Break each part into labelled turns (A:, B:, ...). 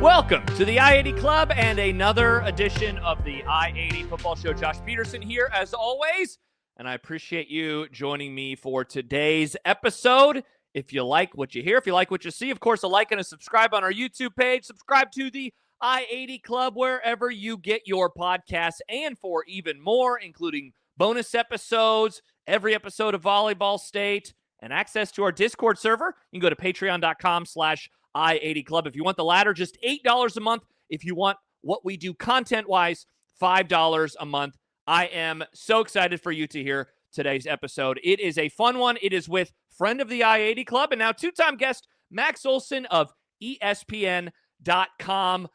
A: Welcome to the I-80 Club and another edition of the I-80 Football Show. Josh Peterson here as always, and I appreciate you joining me for today's episode. If you like what you hear, if you like what you see, of course, a like and a subscribe on our YouTube page. Subscribe to the I-80 Club wherever you get your podcasts, and for even more, including bonus episodes, every episode of Volleyball State, and access to our Discord server, you can go to patreon.com/I-80 Club. If you want the latter, just $8 a month. If you want what we do content-wise, $5 a month. I am so excited for you to hear today's episode. It is a fun one. It is with friend of the I-80 Club and now two-time guest Max Olson of ESPN.com.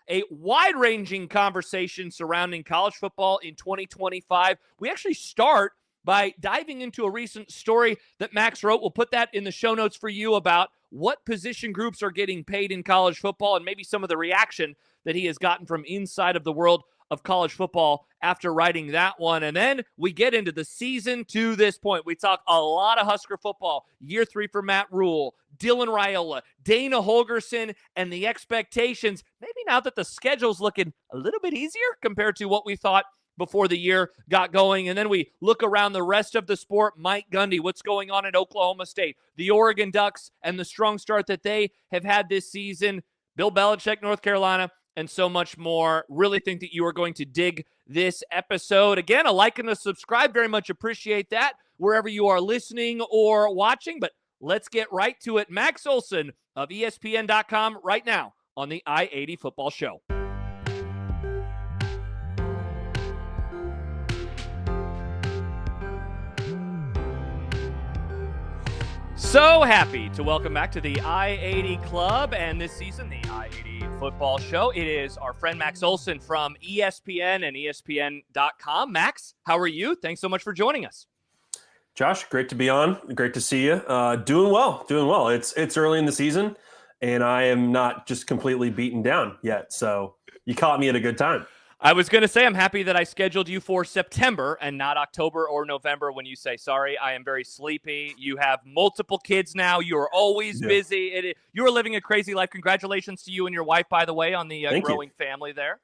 A: A wide-ranging conversation surrounding college football in 2025. We actually start by diving into a recent story that Max wrote. We'll put that in the show notes for you about what position groups are getting paid in college football and maybe some of the reaction that he has gotten from inside of the world of college football after writing that one. And then we get into the season to this point. We talk a lot of Husker football, year 3 for Matt Rhule, Dylan Raiola, Dana Holgorsen, and the expectations, maybe now that the schedule's looking a little bit easier compared to what we thought before the year got going. And then we look around the rest of the sport. Mike Gundy, what's going on at Oklahoma State, the Oregon Ducks, and the strong start that they have had this season, Bill Belichick, North Carolina, and so much more. Really think that you are going to dig this episode. Again, a like and a subscribe. Very much appreciate that wherever you are listening or watching. But let's get right to it. Max Olson of ESPN.com right now on the I-80 Football Show. So happy to welcome back to the I-80 Club and this season, the I-80 Football Show. It is our friend Max Olson from ESPN and ESPN.com. Max, how are you? Thanks so much for joining us.
B: Josh, great to be on. Great to see you. Doing well. It's early in the season, and I am not just completely beaten down yet. So you caught me at a good time.
A: I was going to say I'm happy that I scheduled you for September and not October or November when you say, sorry, I am very sleepy. You have multiple kids now. You are always busy. You are living a crazy life. Congratulations to you and your wife, by the way, on the growing family there.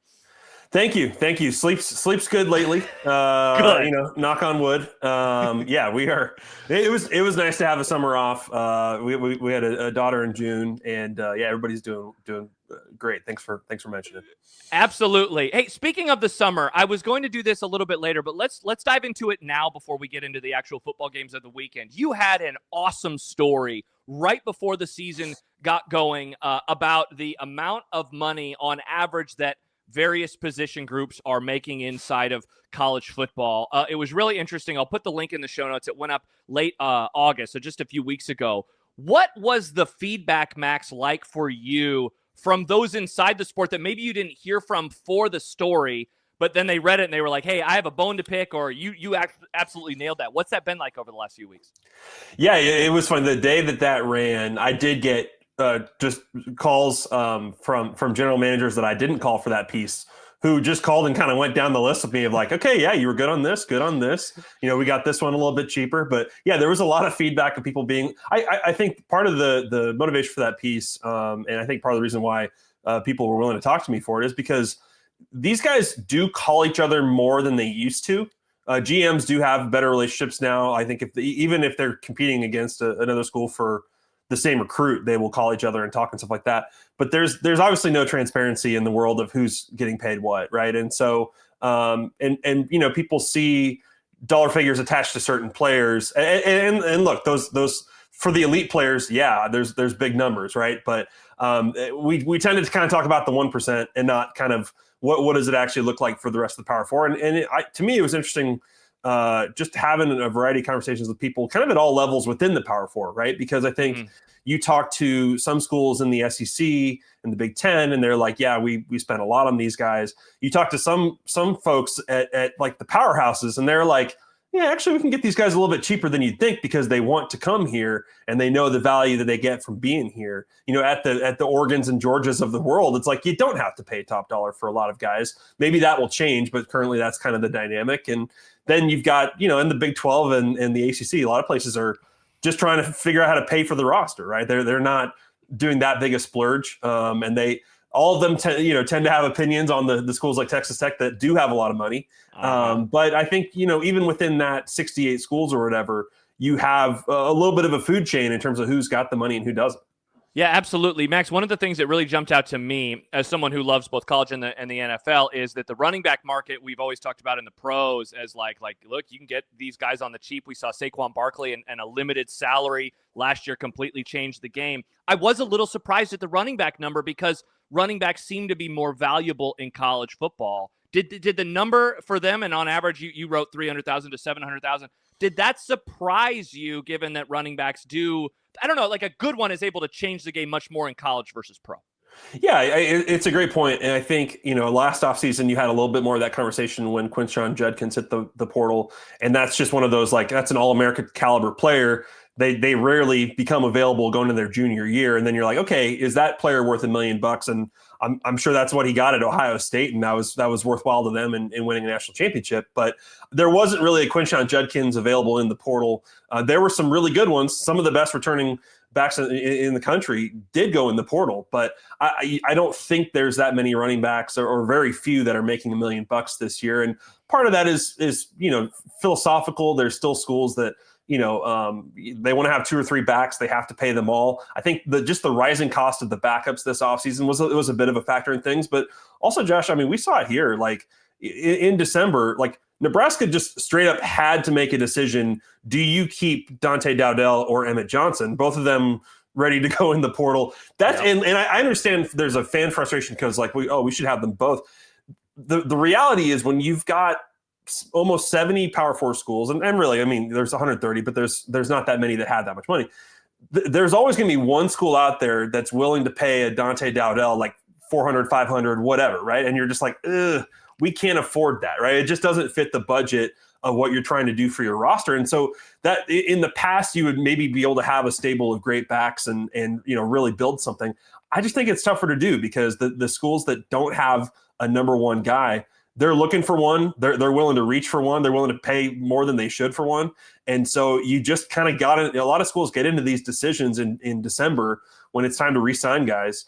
B: Thank you. Sleep's good lately.
A: Good.
B: Knock on wood. We are. It was nice to have a summer off. We had a daughter in June, and everybody's doing great. Thanks for mentioning it.
A: Absolutely. Hey, speaking of the summer, I was going to do this a little bit later, but let's dive into it now before we get into the actual football games of the weekend. You had an awesome story right before the season got going about the amount of money on average that various position groups are making inside of college football. It was really interesting. I'll put the link in the show notes. It went up late August, so just a few weeks ago. What was the feedback, Max, like for you from those inside the sport that maybe you didn't hear from for the story, but then they read it and they were like, hey, I have a bone to pick, or you absolutely nailed that. What's that been like over the last few weeks?
B: Yeah, it was fun. The day that ran, I did get just calls from general managers that I didn't call for that piece, who just called and kind of went down the list with me of like, okay, yeah, you were good on this. We got this one a little bit cheaper. But yeah, there was a lot of feedback of people being, I think part of the motivation for that piece, and I think part of the reason why people were willing to talk to me for it is because these guys do call each other more than they used to. GMs do have better relationships now. I think even if they're competing against another school for the same recruit, they will call each other and talk and stuff like that. But there's obviously no transparency in the world of who's getting paid what, right? And so, people see dollar figures attached to certain players, and look, those for the elite players, yeah, there's big numbers, right? But we tended to kind of talk about the 1% and not kind of what does it actually look like for the rest of the Power Four. And to me, it was interesting. Just having a variety of conversations with people kind of at all levels within the Power Four, right? Because I think you talk to some schools in the SEC and the Big Ten, and they're like, yeah, we spent a lot on these guys. You talk to some folks at like the powerhouses, and they're like, yeah, actually, we can get these guys a little bit cheaper than you'd think because they want to come here and they know the value that they get from being here. At the Oregons and Georgias of the world, it's like you don't have to pay top dollar for a lot of guys. Maybe that will change, but currently that's kind of the dynamic. And then you've got, in the Big 12 and the ACC, a lot of places are just trying to figure out how to pay for the roster, right? They're not doing that big a splurge, and they all of them tend to have opinions on the schools like Texas Tech that do have a lot of money. But I think, even within that 68 schools or whatever, you have a little bit of a food chain in terms of who's got the money and who doesn't.
A: Yeah, absolutely. Max, one of the things that really jumped out to me as someone who loves both college and the NFL is that the running back market we've always talked about in the pros as like look, you can get these guys on the cheap. We saw Saquon Barkley and a limited salary last year completely changed the game. I was a little surprised at the running back number because running backs seem to be more valuable in college football. Did the number for them, and on average you wrote 300,000 to 700,000, did that surprise you given that running backs do, I don't know, like a good one is able to change the game much more in college versus pro?
B: Yeah, it's a great point. And I think, last offseason you had a little bit more of that conversation when Quinshon Judkins hit the portal. And that's just one of those, like, that's an All-American caliber player. They rarely become available going into their junior year. And then you're like, okay, is that player worth $1 million? And I'm sure that's what he got at Ohio State. And that was worthwhile to them in winning a national championship. But there wasn't really a Quinshon Judkins available in the portal. There were some really good ones. Some of the best returning backs in the country did go in the portal, but I don't think there's that many running backs or very few that are making $1 million this year. And part of that is philosophical. There's still schools that, they want to have 2 or 3 backs. They have to pay them all. I think just the rising cost of the backups this offseason was a bit of a factor in things, but also, Josh, I mean, we saw it here, like in December, like Nebraska just straight up had to make a decision. Do you keep Dante Dowdell or Emmett Johnson? Both of them ready to go in the portal. And I understand there's a fan frustration because we should have them both. The reality is when you've got almost 70 Power 4 schools, and really, I mean, there's 130, but there's not that many that have that much money. There's always going to be one school out there that's willing to pay a Dante Dowdell like 400, 500, whatever, right? And you're just like, ugh. We can't afford that, right? It just doesn't fit the budget of what you're trying to do for your roster. And so that in the past, you would maybe be able to have a stable of great backs and really build something. I just think it's tougher to do because the schools that don't have a number one guy, they're looking for one. They're willing to reach for one. They're willing to pay more than they should for one. And so you just kind of got it. A lot of schools get into these decisions in December when it's time to re-sign guys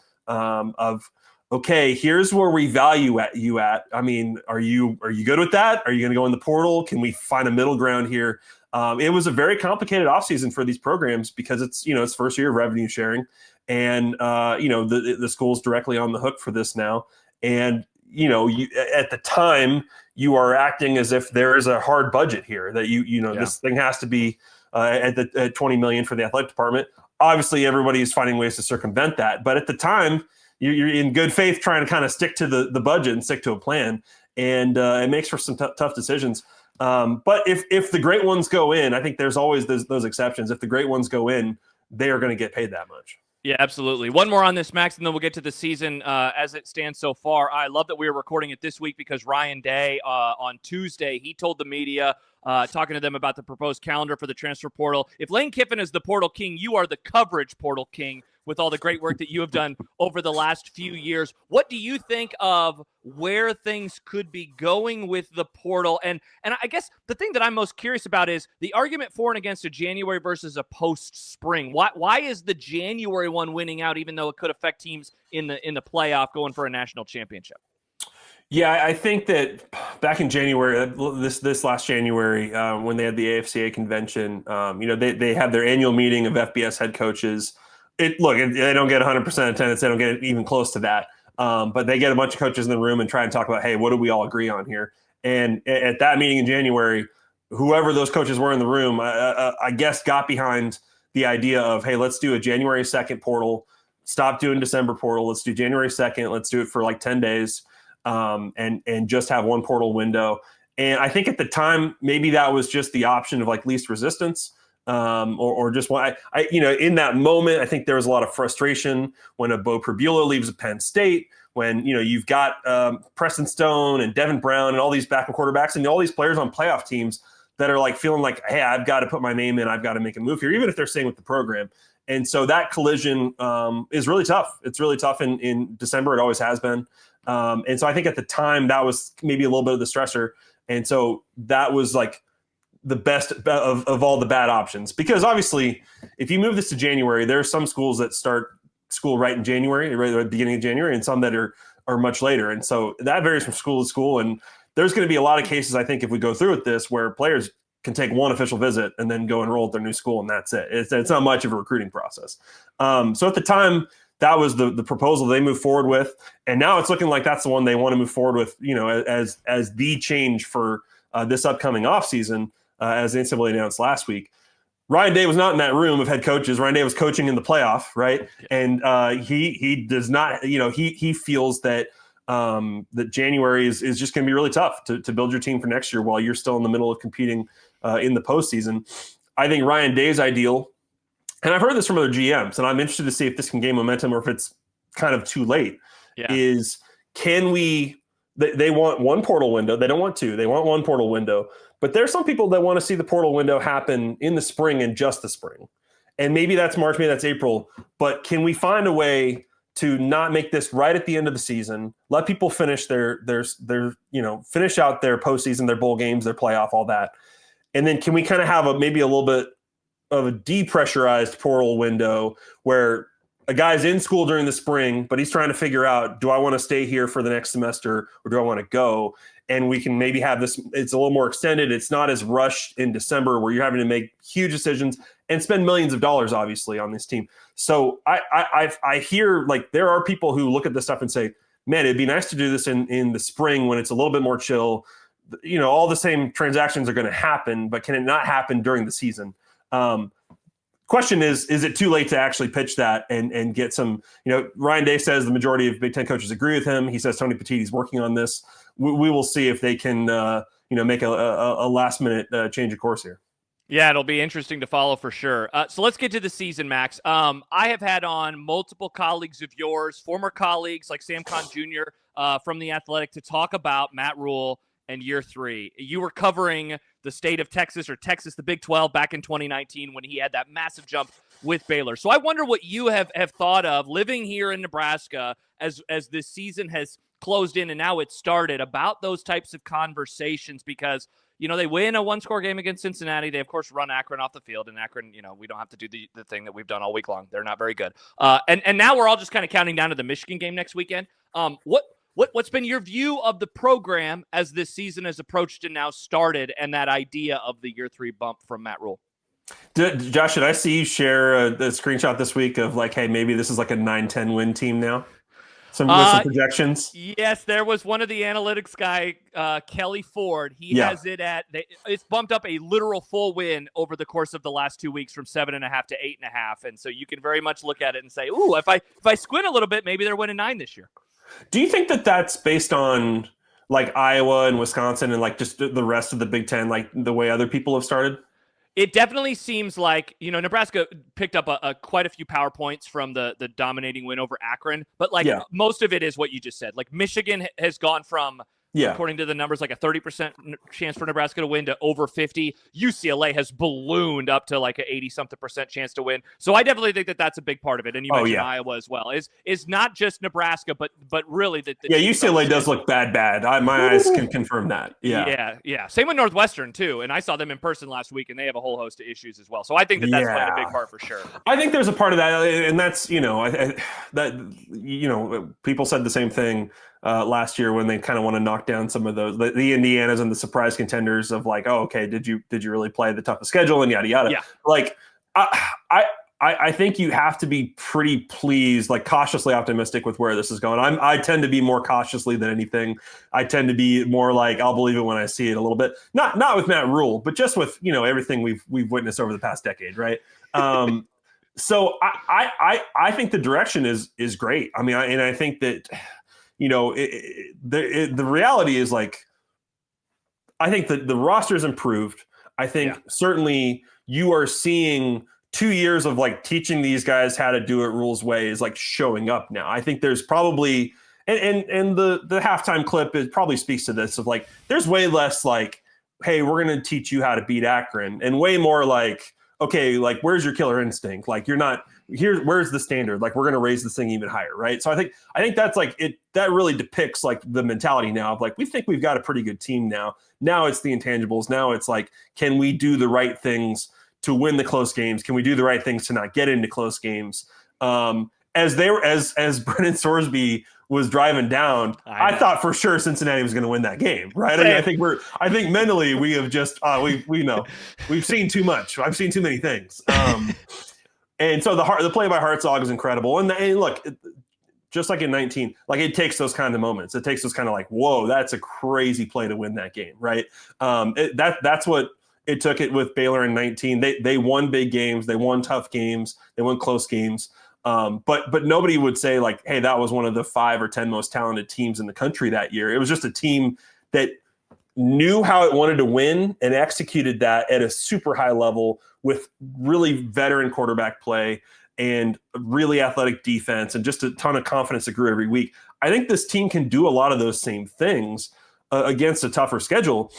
B: okay, here's where we value you at. I mean, are you good with that? Are you going to go in the portal? Can we find a middle ground here? It was a very complicated offseason for these programs because it's first year of revenue sharing, and the school's directly on the hook for this now. And at the time you are acting as if there is a hard budget here that this thing has to be at $20 million for the athletic department. Obviously, everybody is finding ways to circumvent that, but at the time, you're in good faith trying to kind of stick to the budget and stick to a plan. And it makes for some tough decisions. But if the great ones go in, I think there's always those exceptions. If the great ones go in, they are going to get paid that much.
A: Yeah, absolutely. One more on this, Max, and then we'll get to the season as it stands so far. I love that we are recording it this week because Ryan Day on Tuesday, he told the media, talking to them about the proposed calendar for the transfer portal. If Lane Kiffin is the portal king, you are the coverage portal king with all the great work that you have done over the last few years. What do you think of where things could be going with the portal? And I guess the thing that I'm most curious about is the argument for and against a January versus a post-spring. Why is the January one winning out, even though it could affect teams in the playoff going for a national championship?
B: Yeah, I think that back in January, this last January, when they had the AFCA convention, they had their annual meeting of FBS head coaches. They don't get 100% attendance. They don't get even close to that. But they get a bunch of coaches in the room and try and talk about, hey, what do we all agree on here? And at that meeting in January, whoever those coaches were in the room, I guess got behind the idea of, hey, let's do a January 2nd portal. Stop doing December portal. Let's do January 2nd. Let's do it for like 10 days and just have one portal window. And I think at the time, maybe that was just the option of like least resistance. Or just why in that moment, I think there was a lot of frustration when a Bo Pribula leaves Penn State, when, you've got Preston Stone and Devin Brown and all these backup quarterbacks and all these players on playoff teams that are like feeling like, hey, I've got to put my name in. I've got to make a move here, even if they're staying with the program. And so that collision is really tough. It's really tough in December. It always has been. And so I think at the time that was maybe a little bit of the stressor. And so that was like the best of all the bad options, because obviously if you move this to January, there are some schools that start school right in January, right at the beginning of January, and some that are much later. And so that varies from school to school. And there's going to be a lot of cases, I think, if we go through with this, where players can take one official visit and then go enroll at their new school, and that's it. It's not much of a recruiting process. So at the time, that was the proposal they moved forward with, and now it's looking like that's the one they want to move forward with, as the change for this upcoming offseason, as the NCAA announced last week. Ryan Day was not in that room of head coaches. Ryan Day was coaching in the playoff, right? And he does not, he feels that that January is just going to be really tough to build your team for next year while you're still in the middle of competing in the postseason. I think Ryan Day's ideal, and I've heard this from other GMs, and I'm interested to see if this can gain momentum or if it's kind of too late, is can we – they want one portal window. They don't want two. They want one portal window. But there's some people that want to see the portal window happen in the spring and just the spring. And maybe that's March, maybe that's April. But can we find a way to not make this right at the end of the season, let people finish their finish out their postseason, their bowl games, their playoff, all that. And then can we kind of have maybe a little bit of a depressurized portal window where a guy's in school during the spring, but he's trying to figure out, do I want to stay here for the next semester or do I want to go? And we can maybe have this, it's a little more extended. It's not as rushed in December where you're having to make huge decisions and spend millions of dollars, obviously, on this team. So I hear, like, there are people who look at this stuff and say, man, it'd be nice to do this in the spring when it's a little bit more chill. All the same transactions are going to happen, but can it not happen during the season? Question is it too late to actually pitch that and get some, Ryan Day says the majority of Big Ten coaches agree with him. He says Tony Petitti's working on this. We will see if they can, make a last minute change of course here.
A: Yeah, it'll be interesting to follow for sure. So let's get to the season, Max. I have had on multiple colleagues of yours, former colleagues like Sam Kahn Jr. From The Athletic, to talk about Matt Rhule and year three. You were covering the state of Texas, or Texas, the Big 12, back in 2019 when he had that massive jump with Baylor. So I wonder what you have thought of living here in Nebraska as this season has closed in and now it's started, about those types of conversations, because they win a one-score game against Cincinnati. They, of course, run Akron off the field, and Akron, we don't have to do the thing that we've done all week long. They're not very good. And now we're all just kind of counting down to the Michigan game next weekend. What's been your view of the program as this season has approached and now started, and that idea of the year three bump from Matt Rhule?
B: Josh, did I see you share the screenshot this week of like, hey, maybe this is like a 9-10 win team now? Some projections?
A: Yes, there was one of the analytics guy, Kelly Ford. He has it it's bumped up a literal full win over the course of the last 2 weeks from 7.5 to 8.5. And so you can very much look at it and say, ooh, if I squint a little bit, maybe they're winning 9 this year.
B: Do you think that that's based on like Iowa and Wisconsin and like just the rest of the Big Ten, like the way other people have started?
A: It definitely seems like, Nebraska picked up quite a few PowerPoints from the dominating win over Akron, but most of it is what you just said. Like Michigan has gone from, according to the numbers, like a 30% chance for Nebraska to win to over 50. UCLA has ballooned up to like an 80-something% chance to win. So I definitely think that that's a big part of it. And you mentioned Iowa as well. Is not just Nebraska, but really the
B: UCLA does look bad. My eyes can confirm that.
A: Yeah. Same with Northwestern too. And I saw them in person last week, and they have a whole host of issues as well. So I think that's playing a big part for sure.
B: I think there's a part of that, and that's people said the same thing last year when they kind of want to knock down some of those the Indianas and the surprise contenders of like, oh, okay, did you really play the toughest schedule and yada yada. Yeah. Like I think you have to be pretty pleased, like cautiously optimistic with where this is going. I tend to be more cautiously than anything. I tend to be more like I'll believe it when I see it a little bit. Not with Matt Rhule, but just with everything we've witnessed over the past decade, right? So I think the direction is great. I mean, I think that. The reality is like, I think that the roster's improved. I think certainly you are seeing 2 years of like teaching these guys how to do it Rhule's way is like showing up now. I think there's probably, and the halftime clip probably speaks to this of like, there's way less like, hey, we're going to teach you how to beat Akron, and way more like, okay, like where's your killer instinct? Like you're not here. Where's the standard? Like we're going to raise this thing even higher, right? So I think that's like it. That really depicts like the mentality now of like we think we've got a pretty good team now. Now it's the intangibles. Now it's like, can we do the right things to win the close games? Can we do the right things to not get into close games? And as Brennan Sorsby was driving down, I thought for sure Cincinnati was going to win that game, right? I mean, I think mentally we have just we know we've seen too much. I've seen too many things. And so the play by Hartzog is incredible. And look, just like in 19, like it takes those kind of moments. It takes those kind of like, whoa, that's a crazy play to win that game, right? That's what it took it with Baylor in 19. They won big games. They won tough games. They won close games. But nobody would say like, hey, that was one of the 5 or 10 most talented teams in the country that year. It was just a team that knew how it wanted to win and executed that at a super high level with really veteran quarterback play and really athletic defense and just a ton of confidence that grew every week. I think this team can do a lot of those same things against a tougher schedule.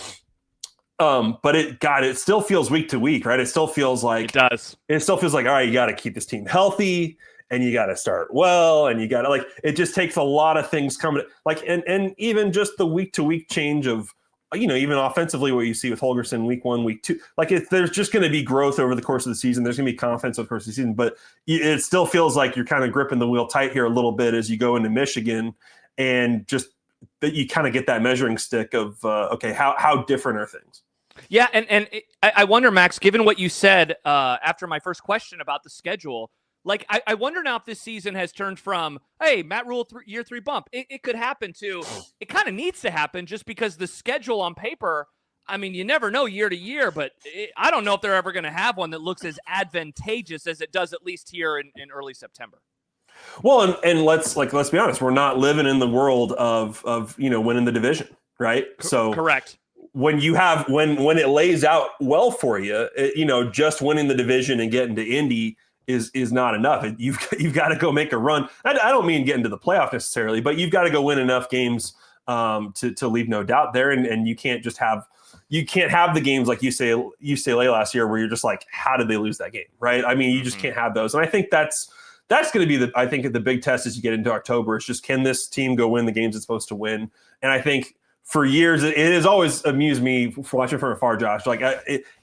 B: But it still feels week to week, right? It still feels like
A: it does.
B: It still feels like, all right, you got to keep this team healthy and you got to start well. And you got to like, it just takes a lot of things coming like, and even just the week to week change of, even offensively, what you see with Holgorsen week 1, week 2, like there's just going to be growth over the course of the season. There's going to be confidence over the course of the season, but it still feels like you're kind of gripping the wheel tight here a little bit as you go into Michigan, and just that you kind of get that measuring stick of, okay, how different are things?
A: Yeah, and I wonder, Max, given what you said after my first question about the schedule, like I wonder now if this season has turned from, hey, Matt Rhule year 3 bump. It could happen to, it kind of needs to happen just because the schedule on paper, I mean, you never know year to year, but I don't know if they're ever going to have one that looks as advantageous as it does at least here in early September.
B: Well, and let's be honest, we're not living in the world of winning the division, right? So
A: correct.
B: When you have when it lays out well for you, just winning the division and getting to Indy is not enough. You've got to go make a run. I don't mean get into the playoff necessarily, but you've got to go win enough games to leave no doubt there. And you can't have the games like UCLA last year where you're just like, how did they lose that game, right? I mean, you just can't have those. And I think that's going to be the big test as you get into October. It's just, can this team go win the games it's supposed to win? And I think for years, it has always amused me for watching from afar, Josh. Like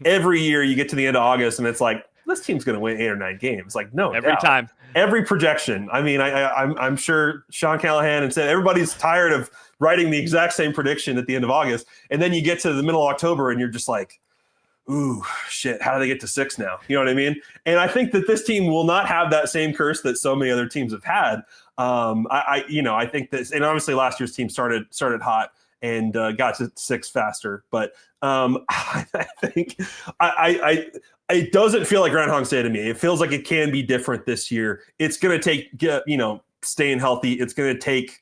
B: every year you get to the end of August and it's like, this team's going to win 8 or 9 games. Like, no,
A: every time,
B: every projection. I mean, I'm sure Sean Callahan and said everybody's tired of writing the exact same prediction at the end of August. And then you get to the middle of October and you're just like, ooh, shit, how do they get to 6 now? You know what I mean? And I think that this team will not have that same curse that so many other teams have had. I think that, and obviously last year's team started hot and got to 6 faster. But I think it doesn't feel like Groundhog Day to me. It feels like it can be different this year. It's going to take, staying healthy. It's going to take,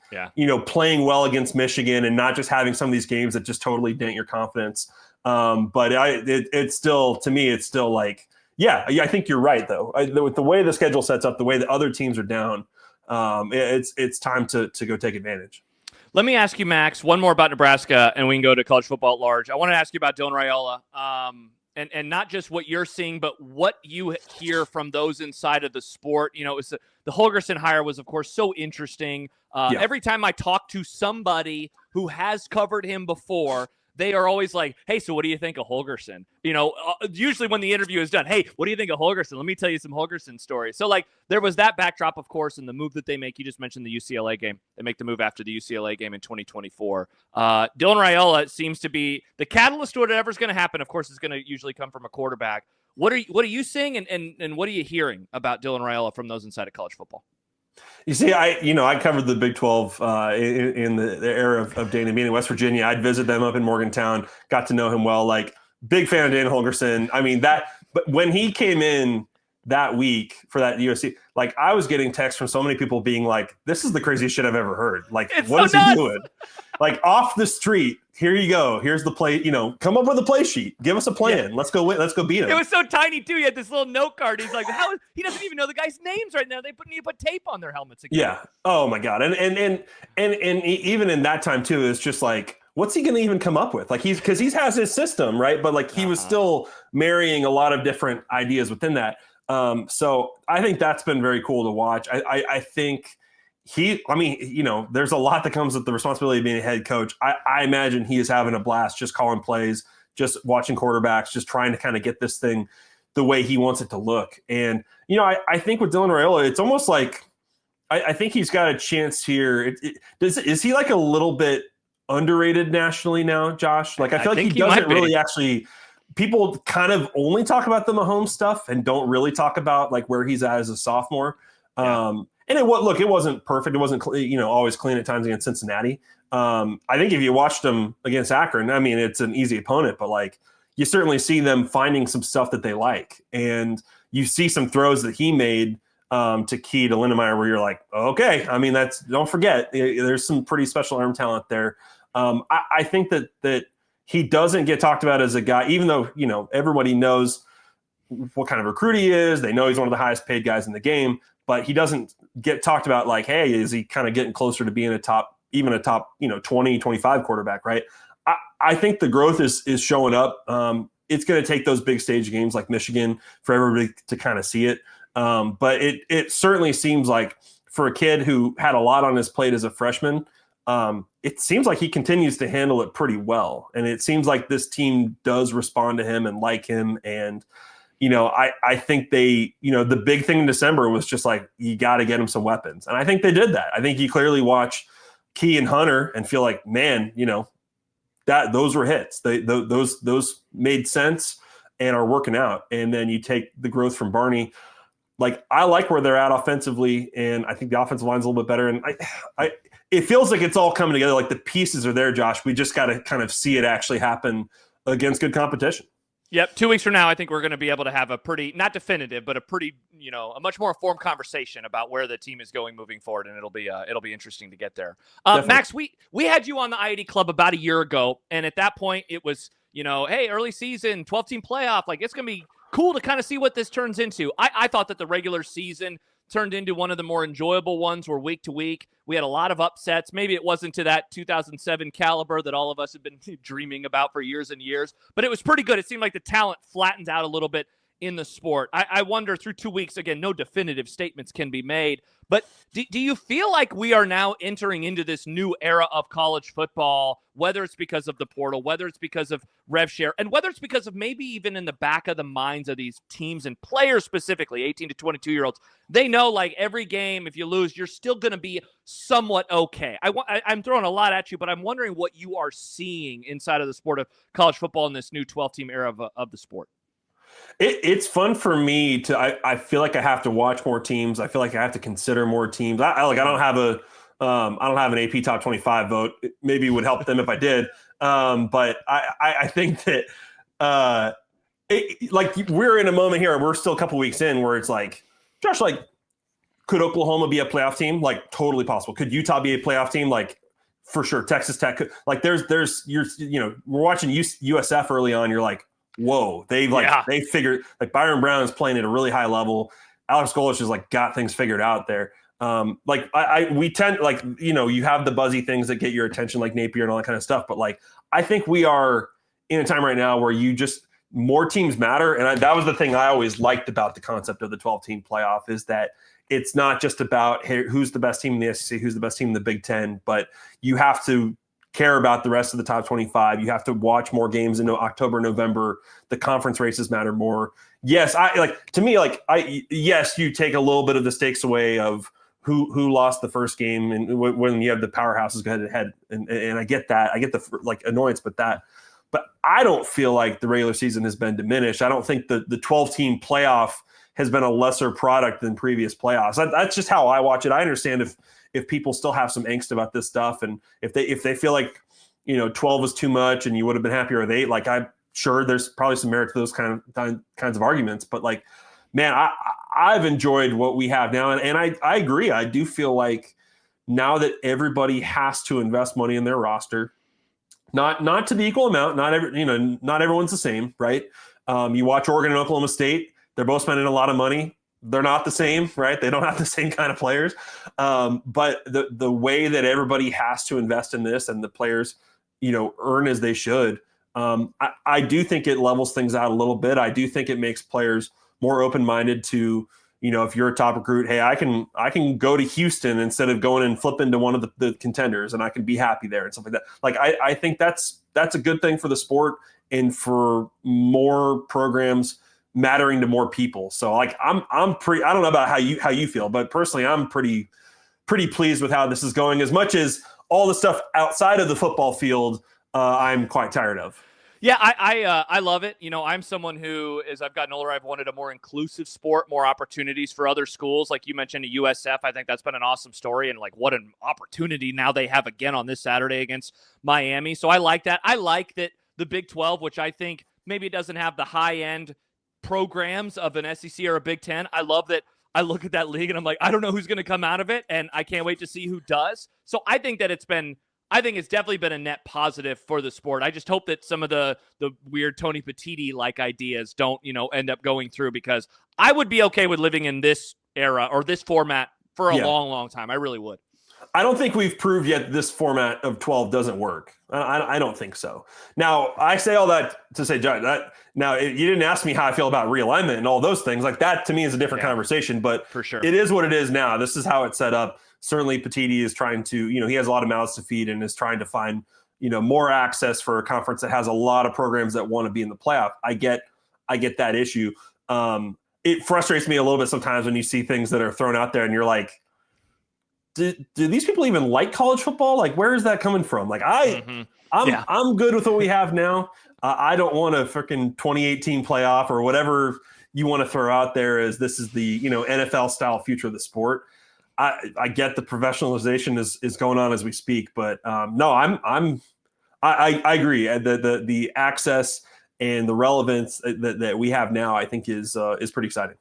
B: playing well against Michigan and not just having some of these games that just totally dent your confidence. But it's still, to me, it's still like, I think you're right, though. With the way the schedule sets up, the way that other teams are down, it's time to go take advantage.
A: Let me ask you, Max, one more about Nebraska, and we can go to college football at large. I want to ask you about Dylan Raiola, and not just what you're seeing, but what you hear from those inside of the sport. It was the Holgorsen hire was, of course, so interesting. Every time I talk to somebody who has covered him before, they are always like, hey, so what do you think of Holgorsen? Usually when the interview is done, hey, what do you think of Holgorsen? Let me tell you some Holgorsen stories. So, there was that backdrop, of course, and the move that they make. You just mentioned the UCLA game. They make the move after the UCLA game in 2024. Dylan Raiola seems to be the catalyst to whatever's going to happen. Of course, is going to usually come from a quarterback. What are you seeing, and what are you hearing about Dylan Raiola from those inside of college football?
B: You see, I covered the Big 12 in the era of Dana being in West Virginia. I'd visit them up in Morgantown, got to know him well. Like, big fan of Dan Holgorsen. I mean, but when he came in that week for that USC, like, I was getting texts from so many people being like, this is the craziest shit I've ever heard. Like, what is he doing? Like, off the street, here you go. Here's the play. Come up with a play sheet. Give us a plan. Let's go win. Let's go beat him.
A: It was so tiny too. He had this little note card. He's like, he doesn't even know the guys' names right now. They need to put tape on their helmets again.
B: Yeah. Oh my God. And even in that time too, it's just like, what's he going to even come up with? Like, because he has his system, right? But like, he was still marrying a lot of different ideas within that. So I think that's been very cool to watch. I think there's a lot that comes with the responsibility of being a head coach. I imagine he is having a blast just calling plays, just watching quarterbacks, just trying to kind of get this thing the way he wants it to look. And, I think with Dylan Raiola, it's almost like I think he's got a chance here. Is he like a little bit underrated nationally now, Josh? Like I feel like he doesn't really actually. People kind of only talk about the Mahomes stuff and don't really talk about like where he's at as a sophomore.
A: Yeah.
B: And it wasn't perfect. It wasn't always clean at times against Cincinnati. I think if you watched them against Akron, I mean it's an easy opponent, but like you certainly see them finding some stuff that they like, and you see some throws that he made to Key to Lindemeyer where you're like, okay. I mean don't forget there's some pretty special arm talent there. I think that he doesn't get talked about as a guy, even though, everybody knows what kind of recruit he is. They know he's one of the highest paid guys in the game, but he doesn't get talked about like, hey, is he kind of getting closer to being a top 20, 25 quarterback, right? I think the growth is showing up. It's going to take those big stage games like Michigan for everybody to kind of see it. But it certainly seems like for a kid who had a lot on his plate as a freshman, it seems like he continues to handle it pretty well. And it seems like this team does respond to him and like him. And, I think they, the big thing in December was just like, you got to get him some weapons. And I think they did that. I think you clearly watch Key and Hunter and feel like, man, that those were hits. Those made sense and are working out. And then you take the growth from Barney. Like I like where they're at offensively, and I think the offensive line's a little bit better. And it feels like it's all coming together. Like the pieces are there, Josh. We just got to kind of see it actually happen against good competition.
A: Yep. 2 weeks from now, I think we're going to be able to have a pretty, not definitive, but a pretty, a much more informed conversation about where the team is going moving forward. And it'll be interesting to get there. Max, we had you on the I-80 Club about a year ago. And at that point it was, hey, early season, 12-team playoff. Like it's going to be cool to kind of see what this turns into. I thought that the regular season turned into one of the more enjoyable ones where week to week we had a lot of upsets. Maybe it wasn't to that 2007 caliber that all of us have been dreaming about for years and years, but it was pretty good. It seemed like the talent flattened out a little bit in the sport. I wonder through 2 weeks, again, no definitive statements can be made, but do you feel like we are now entering into this new era of college football, whether it's because of the portal, whether it's because of rev share, and whether it's because of maybe even in the back of the minds of these teams and players specifically, 18 to 22-year-olds, they know like every game, if you lose, you're still going to be somewhat okay. I'm throwing a lot at you, but I'm wondering what you are seeing inside of the sport of college football in this new 12-team era of the sport.
B: It's fun for me I feel like I have to watch more teams. I feel like I have to consider more teams. I don't have an AP top 25 vote. Maybe it would help them if I did. But I think that like we're in a moment here. We're still a couple weeks in where it's like, Josh, like, could Oklahoma be a playoff team? Like totally possible. Could Utah be a playoff team? Like for sure. Texas Tech could. Like we're watching USF early on. You're like, whoa, they figured like Byron Brown is playing at a really high level. Alex Golesh has like got things figured out there. We tend like, you have the buzzy things that get your attention like Napier and all that kind of stuff. But like, I think we are in a time right now where more teams matter. And that was the thing I always liked about the concept of the 12-team playoff is that it's not just about, hey, who's the best team in the SEC, who's the best team in the Big Ten, but you have to care about the rest of the top 25. You have to watch more games in October, November. The conference races matter more. Yes, yes, you take a little bit of the stakes away of who lost the first game, and when you have the powerhouses go head to head, and I get that. I get the like annoyance, but I don't feel like the regular season has been diminished. I don't think the 12-team playoff has been a lesser product than previous playoffs. That's just how I watch it. I understand if people still have some angst about this stuff, and if they feel like 12 was too much and you would have been happier with 8, like I'm sure there's probably some merit to those kinds of arguments. But like, man, I've enjoyed what we have now, and I agree. I do feel like now that everybody has to invest money in their roster, not to the equal amount. Not everyone's the same, right? You watch Oregon and Oklahoma State; they're both spending a lot of money. They're not the same, right? They don't have the same kind of players. But the way that everybody has to invest in this and the players, earn as they should, I do think it levels things out a little bit. I do think it makes players more open-minded to, if you're a top recruit, hey, I can go to Houston instead of going and flip into one of the contenders, and I can be happy there and stuff like that. Like, I think that's a good thing for the sport and for more programs mattering to more people. So like I'm pretty, I don't know about how you feel, but personally I'm pretty pretty pleased with how this is going. As much as all the stuff outside of the football field, I'm quite tired of.
A: Yeah, I love it. I'm someone who, as I've gotten older, I've wanted a more inclusive sport, more opportunities for other schools. Like you mentioned, a USF. I think that's been an awesome story, and like what an opportunity now they have again on this Saturday against Miami. So I like that. I like that the Big 12, which I think maybe it doesn't have the high end programs of an SEC or a Big 10. I love that. I look at that league and I'm like, I don't know who's going to come out of it, and I can't wait to see who does. So I think that I think it's definitely been a net positive for the sport. I just hope that some of the weird Tony Petitti-like ideas don't, end up going through, because I would be okay with living in this era or this format for a long, long time. I really would.
B: I don't think we've proved yet this format of 12 doesn't work. I don't think so. Now, I say all that to say, John, you didn't ask me how I feel about realignment and all those things. Like that to me is a different conversation, but
A: for sure,
B: it is what it is now. This is how it's set up. Certainly Petitti is trying to, he has a lot of mouths to feed and is trying to find, more access for a conference that has a lot of programs that want to be in the playoff. I get that issue. It frustrates me a little bit sometimes when you see things that are thrown out there and you're like, do these people even like college football? Like, where is that coming from? Like, I'm good with what we have now. I don't want a freaking 2018 playoff or whatever you want to throw out there as this is the, NFL style future of the sport. I get the professionalization is going on as we speak, but no, I agree. The access and the relevance that we have now, I think is pretty exciting.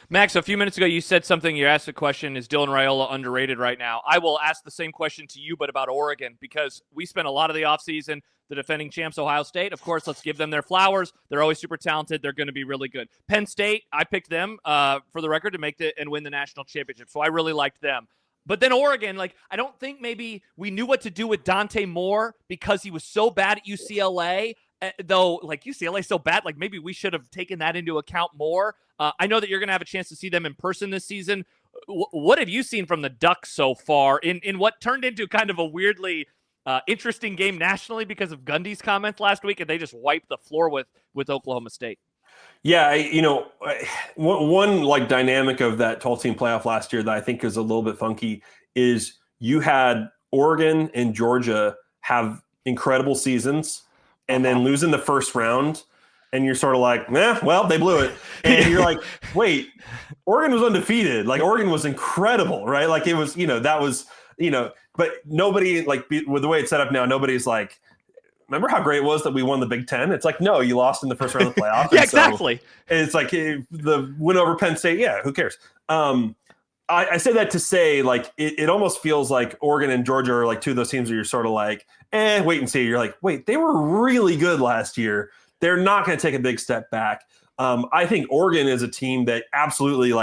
A: Max, a few minutes ago, you said something. You asked a question, is Dylan Raiola underrated right now? I will ask the same question to you, but about Oregon, because we spent a lot of the offseason, the defending champs, Ohio State. Of course, let's give them their flowers. They're always super talented. They're going to be really good. Penn State, I picked them, for the record, to make and win the national championship. So I really liked them. But then Oregon, I don't think maybe we knew what to do with Dante Moore because he was so bad at UCLA. Though, UCLA's so bad, maybe we should have taken that into account more. I know that you're going to have a chance to see them in person this season. What have you seen from the Ducks so far in what turned into kind of a weirdly interesting game nationally because of Gundy's comments last week, and they just wiped the floor with Oklahoma State?
B: Yeah, one dynamic of that 12-team playoff last year that I think is a little bit funky is you had Oregon and Georgia have incredible seasons and then lose in the first round, and you're sort of like, well, they blew it. And you're like, wait, Oregon was undefeated. Oregon was incredible, right? It was, that was, but nobody, with the way it's set up now, nobody's like, remember how great it was that we won the Big Ten? It's like, no, you lost in the first round of the playoff.
A: Yeah, exactly.
B: So it's like the win over Penn State. Yeah, who cares? I say that to say, it almost feels like Oregon and Georgia are two of those teams where you're sort of like, wait and see. You're like, wait, they were really good last year. They're not going to take a big step back. I think Oregon is a team that absolutely,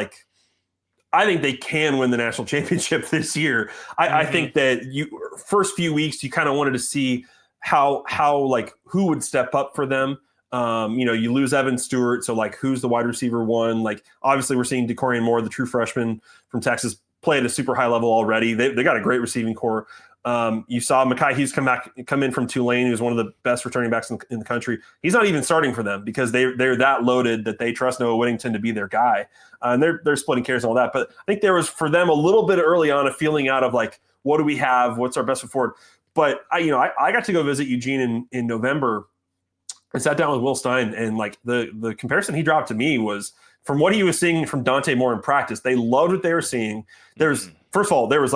B: I think they can win the national championship this year. I think that first few weeks, you kind of wanted to see how who would step up for them. You lose Evan Stewart, so who's the wide receiver one? Obviously we're seeing DeCorian Moore, the true freshman from Texas, play at a super high level already. They got a great receiving core. You saw Mekhi Hughes come in from Tulane, who's one of the best returning backs in the country. He's not even starting for them because they're that loaded that they trust Noah Whittington to be their guy. And they're splitting carries and all that. But I think there was for them a little bit early on a feeling out of what do we have? What's our best foot forward? But I got to go visit Eugene in November. I sat down with Will Stein, and the comparison he dropped to me was from what he was seeing from Dante Moore in practice. They loved what they were seeing. First of all, there was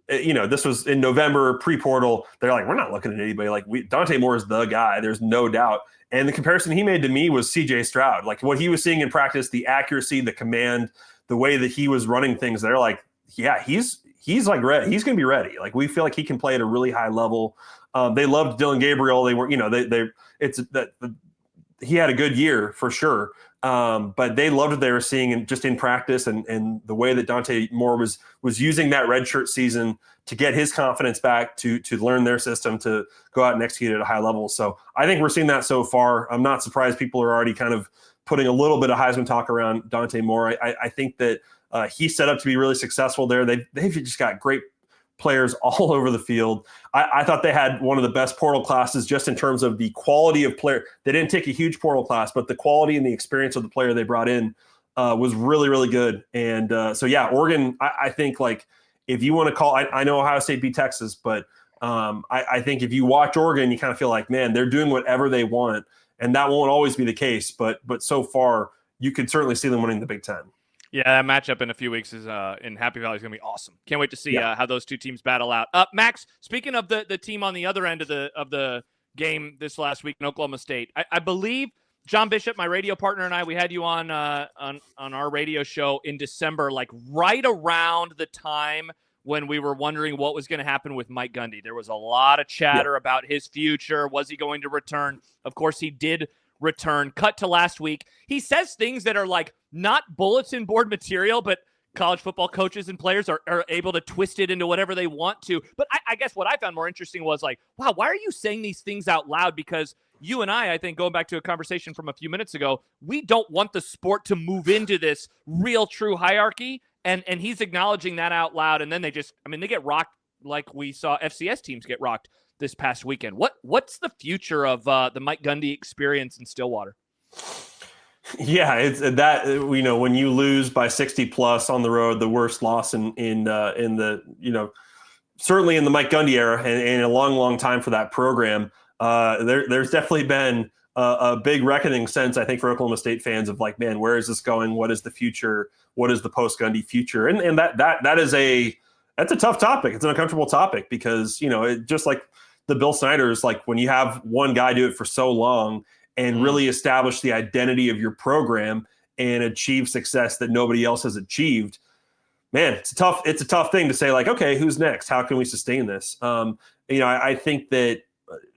B: this was in November pre-portal. They're like, we're not looking at anybody. Dante Moore is the guy. There's no doubt. And the comparison he made to me was CJ Stroud. What he was seeing in practice, the accuracy, the command, the way that he was running things. They're like, yeah, he's ready. He's going to be ready. We feel like he can play at a really high level. They loved Dylan Gabriel. They were, he had a good year for sure. But they loved what they were seeing in practice and the way that Dante Moore was using that redshirt season to get his confidence back, to learn their system, to go out and execute at a high level. So I think we're seeing that so far. I'm not surprised people are already kind of putting a little bit of Heisman talk around Dante Moore. I think that he's set up to be really successful there. They've just got great players all over the field. I thought they had one of the best portal classes just in terms of the quality of player. They didn't take a huge portal class, but the quality and the experience of the player they brought in was really, really good. And so, yeah, Oregon, I think if you want to call, I know Ohio State beat Texas, but I think if you watch Oregon, you kind of feel like, man, they're doing whatever they want, and that won't always be the case. But so far, you could certainly see them winning the Big Ten.
A: Yeah, that matchup in a few weeks is in Happy Valley is going to be awesome. Can't wait to see how those two teams battle out. Max, speaking of the team on the other end of the game this last week in Oklahoma State, I believe John Bishop, my radio partner, and I, we had you on our radio show in December, like right around the time when we were wondering what was going to happen with Mike Gundy. There was a lot of chatter about his future. Was he going to return? Of course, he did return. Cut to last week. He says things that are like not bulletin board material, but college football coaches and players are able to twist it into whatever they want to. But I guess what I found more interesting was like, wow, why are you saying these things out loud? Because you and I think, going back to a conversation from a few minutes ago, we don't want the sport to move into this real true hierarchy. And he's acknowledging that out loud. And then they get rocked like we saw FCS teams get rocked this past weekend. What's the future of the Mike Gundy experience in Stillwater?
B: Yeah, it's that, when you lose by 60 plus on the road, the worst loss in the, certainly in the Mike Gundy era and a long, long time for that program. There's definitely been a big reckoning sense, I think, for Oklahoma State fans of like, man, where is this going? What is the future? What is the post Gundy future? And that's a tough topic. It's an uncomfortable topic because, it just like the Bill Snyder's, like when you have one guy do it for so long and really establish the identity of your program and achieve success that nobody else has achieved, man, it's a tough thing to say like, okay, who's next? How can we sustain this? I think that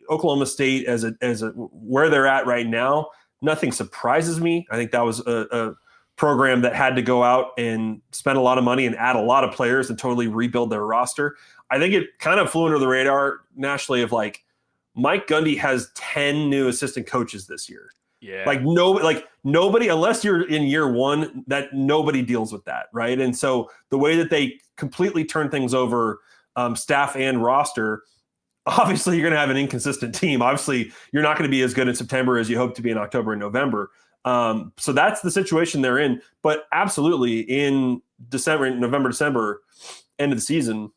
B: Oklahoma State as a where they're at right now, nothing surprises me. I think that was a program that had to go out and spend a lot of money and add a lot of players and totally rebuild their roster. I think it kind of flew under the radar nationally of like Mike Gundy has 10 new assistant coaches this year.
A: Yeah.
B: Nobody, unless you're in year one, that nobody deals with that. Right. And so the way that they completely turn things over, staff and roster, obviously you're going to have an inconsistent team. Obviously you're not going to be as good in September as you hope to be in October and November. So that's the situation they're in, but absolutely in November, December, end of the season,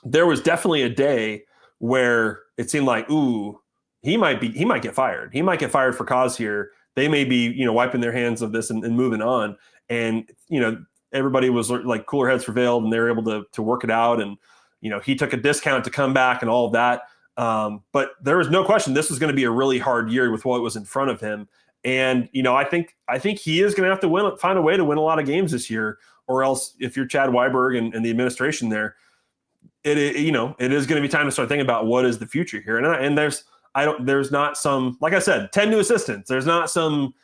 B: there was definitely a day where it seemed like, ooh, he might get fired. He might get fired for cause here. They may be, wiping their hands of this and moving on. And, everybody was like cooler heads prevailed and they were able to work it out. And, he took a discount to come back and all of that. But there was no question this was going to be a really hard year with what was in front of him. And, I think he is going to have to find a way to win a lot of games this year, or else if you're Chad Weiberg and the administration there, it is going to be time to start thinking about what is the future here. And there's not some, like I said, 10 new assistants. There's not some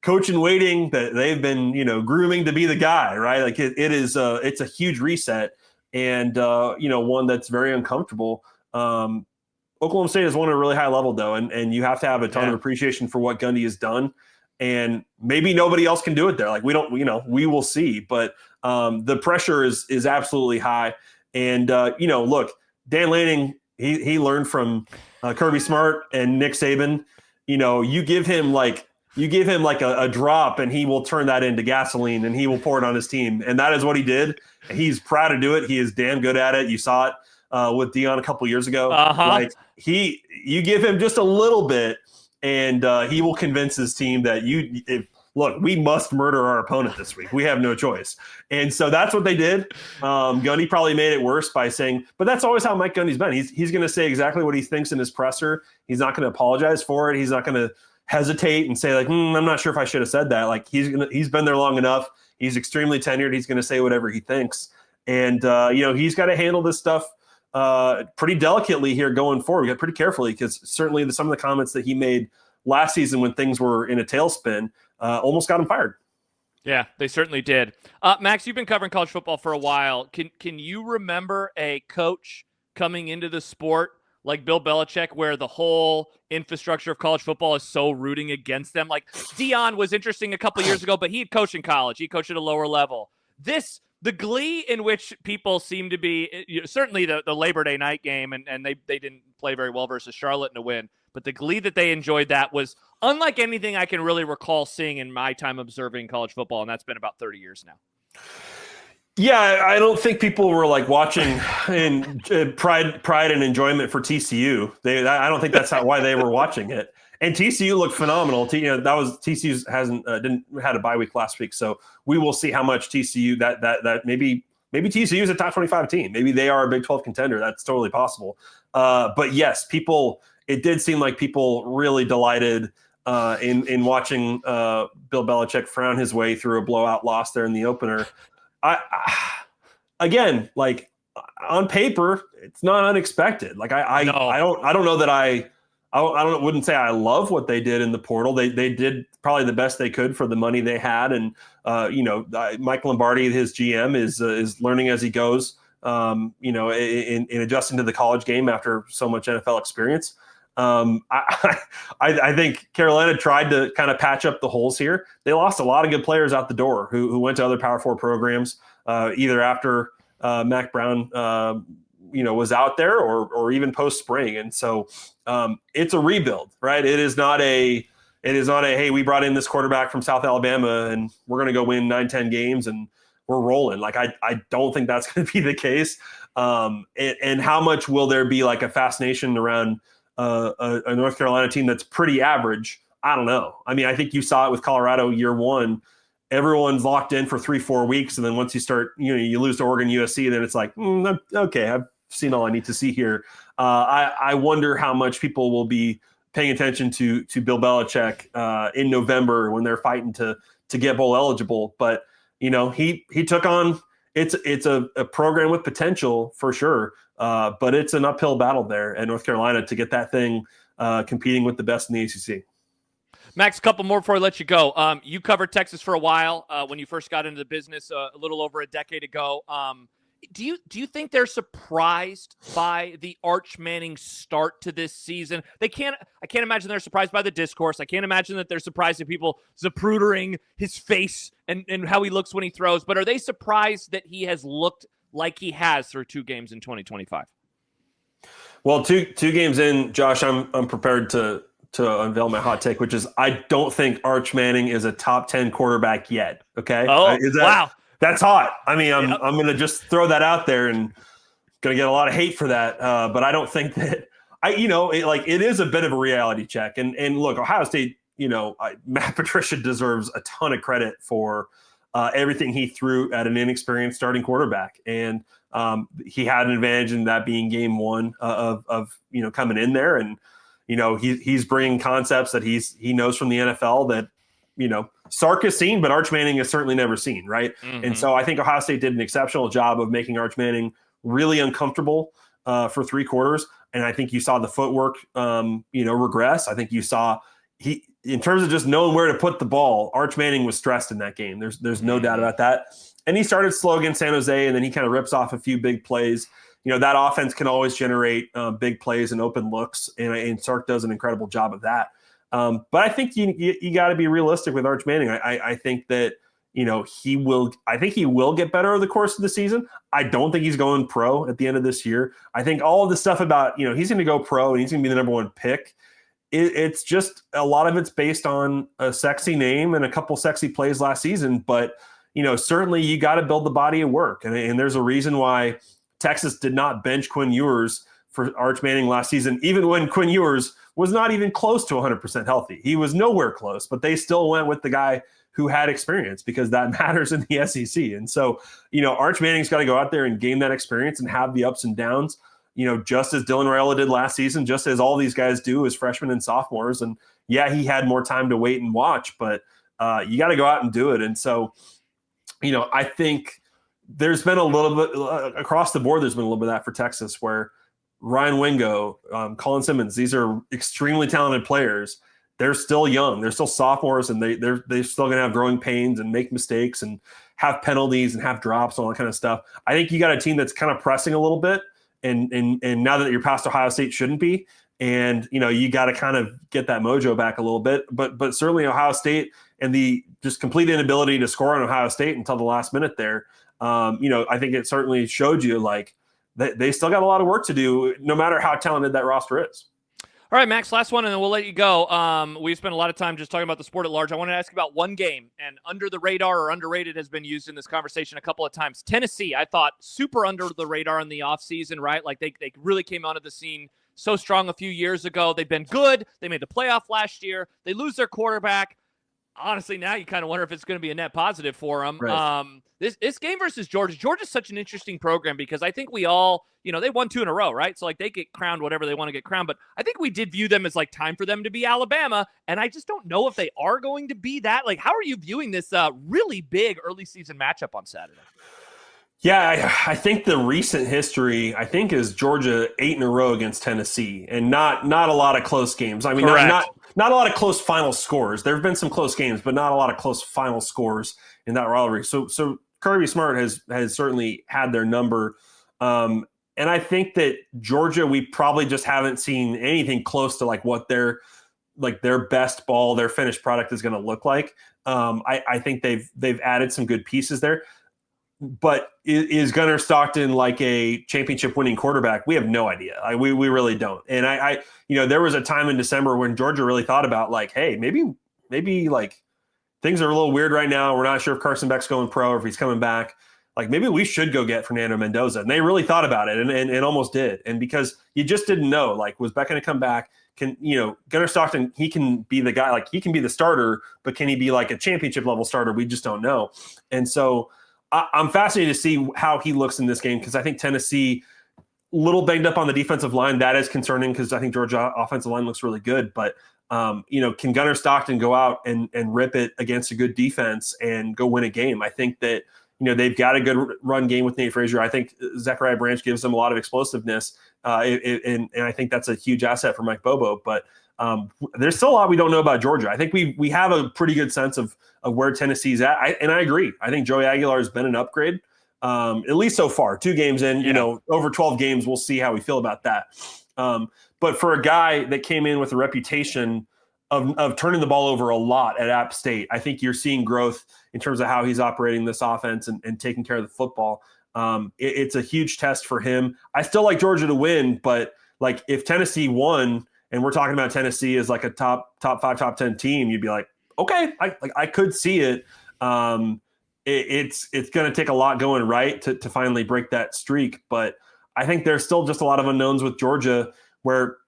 B: coach in waiting that they've been, grooming to be the guy, right? Like it's a huge reset and, one that's very uncomfortable. Oklahoma State has won at a really high level though. And you have to have a ton of appreciation for what Gundy has done. And maybe nobody else can do it there. Like we will see, but the pressure is absolutely high. And, look, Dan Lanning, he learned from Kirby Smart and Nick Saban. You give him like a drop and he will turn that into gasoline and he will pour it on his team. And that is what he did. He's proud to do it. He is damn good at it. You saw it with Dion a couple years ago. Like you give him just a little bit and he will convince his team that look, we must murder our opponent this week. We have no choice. And so that's what they did. Gundy probably made it worse by saying, but that's always how Mike Gundy's been. He's going to say exactly what he thinks in his presser. He's not going to apologize for it. He's not going to hesitate and say like, I'm not sure if I should have said that. Like he's been there long enough. He's extremely tenured. He's going to say whatever he thinks. And, he's got to handle this stuff pretty delicately here going forward. We got pretty carefully because certainly some of the comments that he made last season when things were in a tailspin almost got him fired.
A: Yeah, they certainly did. Max, you've been covering college football for a while. Can you remember a coach coming into the sport like Bill Belichick where the whole infrastructure of college football is so rooting against them? Like Dion was interesting a couple years ago, but he had coached in college. He coached at a lower level. The glee in which people seem to be, certainly the Labor Day night game, and they didn't play very well versus Charlotte in a win, but the glee that they enjoyed that was unlike anything I can really recall seeing in my time observing college football, and that's been about 30 years now.
B: Yeah, I don't think people were like watching in pride and enjoyment for TCU. I don't think that's why they were watching it. And TCU looked phenomenal. That was TCU hasn't didn't had a bye week last week, so we will see how much TCU that maybe TCU is a top 25 team. Maybe they are a Big 12 contender. That's totally possible. But yes, it did seem like people really delighted in watching Bill Belichick frown his way through a blowout loss there in the opener. Again, like on paper, it's not unexpected. Like I don't know that wouldn't say I love what they did in the portal. They did probably the best they could for the money they had, and Mike Lombardi, his GM, is learning as he goes. In adjusting to the college game after so much NFL experience. I think Carolina tried to kind of patch up the holes here. They lost a lot of good players out the door who went to other Power 4 programs, either after Mac Brown, was out there or even post spring. And so it's a rebuild, right? It is not a, hey, we brought in this quarterback from South Alabama and we're going to go win 9-10 games and we're rolling. Like, I don't think that's going to be the case. And how much will there be like a fascination around a North Carolina team that's pretty average? I don't know. I mean, I think you saw it with Colorado year one. Everyone's locked in for 3-4 weeks. And then once you start, you lose to Oregon, USC, then it's like, okay, I've seen all I need to see here. I wonder how much people will be paying attention to Bill Belichick in November when they're fighting to get bowl eligible. But, he took on, it's a program with potential for sure. But it's an uphill battle there at North Carolina to get that thing competing with the best in the ACC.
A: Max, a couple more before I let you go. You covered Texas for a while when you first got into the business a little over a decade ago. Do you think they're surprised by the Arch Manning start to this season? I can't imagine they're surprised by the discourse. I can't imagine that they're surprised at people zaprudering his face and how he looks when he throws. But are they surprised that he has looked like he has through 2 games in 2025?
B: Well, two games in, Josh, I'm prepared to unveil my hot take, which is I don't think Arch Manning is a top 10 quarterback yet. Okay.
A: Oh, wow.
B: That's hot. I mean, I'm going to just throw that out there and going to get a lot of hate for that. But I don't think that it is a bit of a reality check. And look, Ohio State, Matt Patricia deserves a ton of credit for everything he threw at an inexperienced starting quarterback. And he had an advantage in that being game one of coming in there. And, he's bringing concepts that he knows from the NFL that, Sark has seen, but Arch Manning has certainly never seen, right? Mm-hmm. And so I think Ohio State did an exceptional job of making Arch Manning really uncomfortable for 3 quarters. And I think you saw the footwork, regress. I think you saw in terms of just knowing where to put the ball, Arch Manning was stressed in that game. There's no doubt about that. And he started slow against San Jose, and then he kind of rips off a few big plays. That offense can always generate big plays and open looks, and Sark does an incredible job of that. But I think you got to be realistic with Arch Manning. I think that he will get better over the course of the season. I don't think he's going pro at the end of this year. I think all of the stuff about he's going to go pro and he's going to be the number 1 pick. It's just a lot of it's based on a sexy name and a couple sexy plays last season. But certainly you got to build the body of work, and there's a reason why Texas did not bench Quinn Ewers for Arch Manning last season, even when Quinn Ewers was not even close to 100% healthy. He was nowhere close, but they still went with the guy who had experience because that matters in the SEC. And so, Arch Manning's got to go out there and gain that experience and have the ups and downs, just as Dylan Raiola did last season, just as all these guys do as freshmen and sophomores. And yeah, he had more time to wait and watch, but you got to go out and do it. And so, I think there's been a little bit across the board. There's been a little bit of that for Texas where Ryan Wingo, Colin Simmons, these are extremely talented players. They're still young. They're still sophomores, and they're still going to have growing pains and make mistakes and have penalties and have drops and all that kind of stuff. I think you got a team that's kind of pressing a little bit, and now that you're past Ohio State, shouldn't be. And you got to kind of get that mojo back a little bit. But certainly Ohio State and the just complete inability to score on Ohio State until the last minute there. I think it certainly showed you like they still got a lot of work to do, no matter how talented that roster is.
A: All right, Max, last one, and then we'll let you go. We spent a lot of time just talking about the sport at large. I want to ask you about one game, and under the radar or underrated has been used in this conversation a couple of times. Tennessee, I thought, super under the radar in the offseason, right? Like they really came onto the scene so strong a few years ago. They've been good. They made the playoff last year. They lose their quarterback. Honestly, now you kind of wonder if it's going to be a net positive for them.
B: Right.
A: This game versus Georgia. Georgia's such an interesting program because I think we all, they won 2 in a row, right? So like they get crowned whatever they want to get crowned. But I think we did view them as like time for them to be Alabama. And I just don't know if they are going to be that. Like, how are you viewing this really big early season matchup on Saturday?
B: Yeah, I think the recent history, is Georgia 8 in a row against Tennessee, and not a lot of close games. I mean, not a lot of close final scores. There have been some close games, but not a lot of close final scores in that rivalry. So Kirby Smart has certainly had their number. And I think that Georgia, we probably just haven't seen anything close to like what their best ball, their finished product is going to look like. I think they've added some good pieces there. But is Gunnar Stockton like a championship winning quarterback? We have no idea. We really don't. And I there was a time in December when Georgia really thought about like, hey, maybe like things are a little weird right now. We're not sure if Carson Beck's going pro or if he's coming back. Like maybe we should go get Fernando Mendoza. And they really thought about it and almost did. And because you just didn't know, like, was Beck going to come back? Can, Gunnar Stockton, he can be the guy, like he can be the starter, but can he be like a championship level starter? We just don't know. And so I'm fascinated to see how he looks in this game because I think Tennessee, a little banged up on the defensive line. That is concerning because I think Georgia offensive line looks really good. But, can Gunnar Stockton go out and rip it against a good defense and go win a game? I think that, they've got a good run game with Nate Frazier. I think Zachariah Branch gives them a lot of explosiveness. And I think that's a huge asset for Mike Bobo. But there's still a lot we don't know about Georgia. I think we have a pretty good sense of where Tennessee's at. And I agree. I think Joey Aguilar has been an upgrade, at least so far. 2 games in, over 12 games, we'll see how we feel about that. But for a guy that came in with a reputation of turning the ball over a lot at App State, I think you're seeing growth in terms of how he's operating this offense and taking care of the football. It's a huge test for him. I still like Georgia to win, but like if Tennessee won, and we're talking about Tennessee as like a top 5, top 10 team, you'd be like, okay, I could see it. It's going to take a lot going right to finally break that streak. But I think there's still just a lot of unknowns with Georgia where,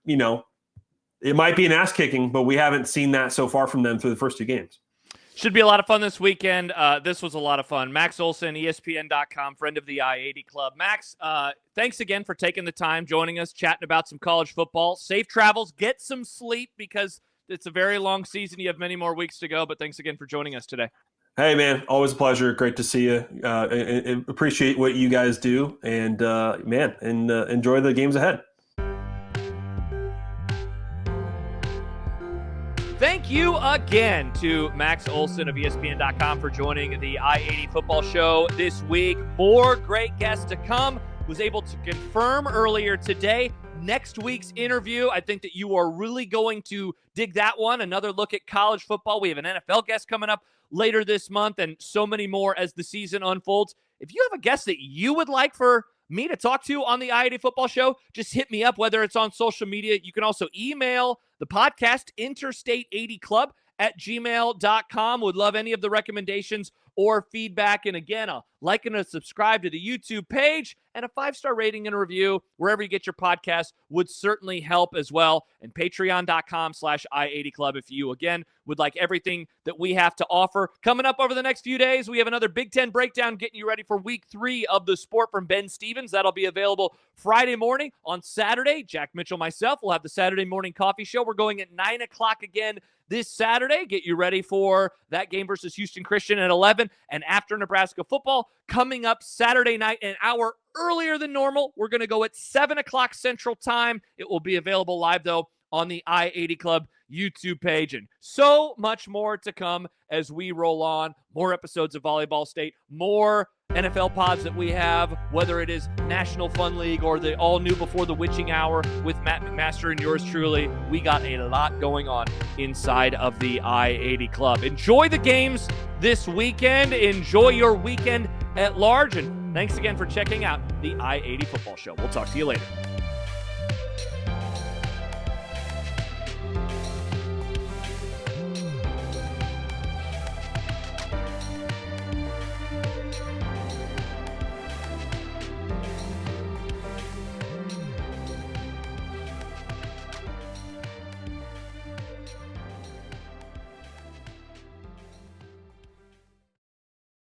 B: it might be an ass kicking, but we haven't seen that so far from them through the first 2 games.
A: Should be a lot of fun this weekend. This was a lot of fun. Max Olson, ESPN.com, friend of the I-80 Club. Max, thanks again for taking the time, joining us, chatting about some college football. Safe travels. Get some sleep because it's a very long season. You have many more weeks to go, but thanks again for joining us today.
B: Hey, man, always a pleasure. Great to see you. Appreciate what you guys do. And, enjoy the games ahead.
A: Thank you again to Max Olson of ESPN.com for joining the I-80 Football Show this week. More great guests to come. Was able to confirm earlier today next week's interview. I think that you are really going to dig that one. Another look at college football. We have an NFL guest coming up later this month and so many more as the season unfolds. If you have a guest that you would like for me to talk to on the I-80 Football Show, just hit me up, whether it's on social media. You can also email the podcast, interstate80club @gmail.com. Would love any of the recommendations or feedback. And again, a like and a subscribe to the YouTube page and a 5-star rating and a review wherever you get your podcast would certainly help as well. And patreon.com/I80club if you, again, would like everything that we have to offer. Coming up over the next few days, we have another Big Ten breakdown getting you ready for week 3 of the sport from Ben Stevens. That'll be available Friday morning. On Saturday, Jack Mitchell, myself, will have the Saturday morning coffee show. We're going at 9 o'clock again this Saturday. Get you ready for that game versus Houston Christian at 11. And after Nebraska football, coming up Saturday night, an hour earlier than normal. We're going to go at 7 o'clock Central Time. It will be available live, though, on the I-80 Club YouTube page. And so much more to come as we roll on. More episodes of Volleyball State, more NFL pods that we have, whether it is National Fun League or the all-new Before the Witching Hour with Matt McMaster and yours truly. We got a lot going on inside of the I-80 Club. Enjoy the games this weekend. Enjoy your weekend at large. And thanks again for checking out the I-80 Football Show. We'll talk to you later.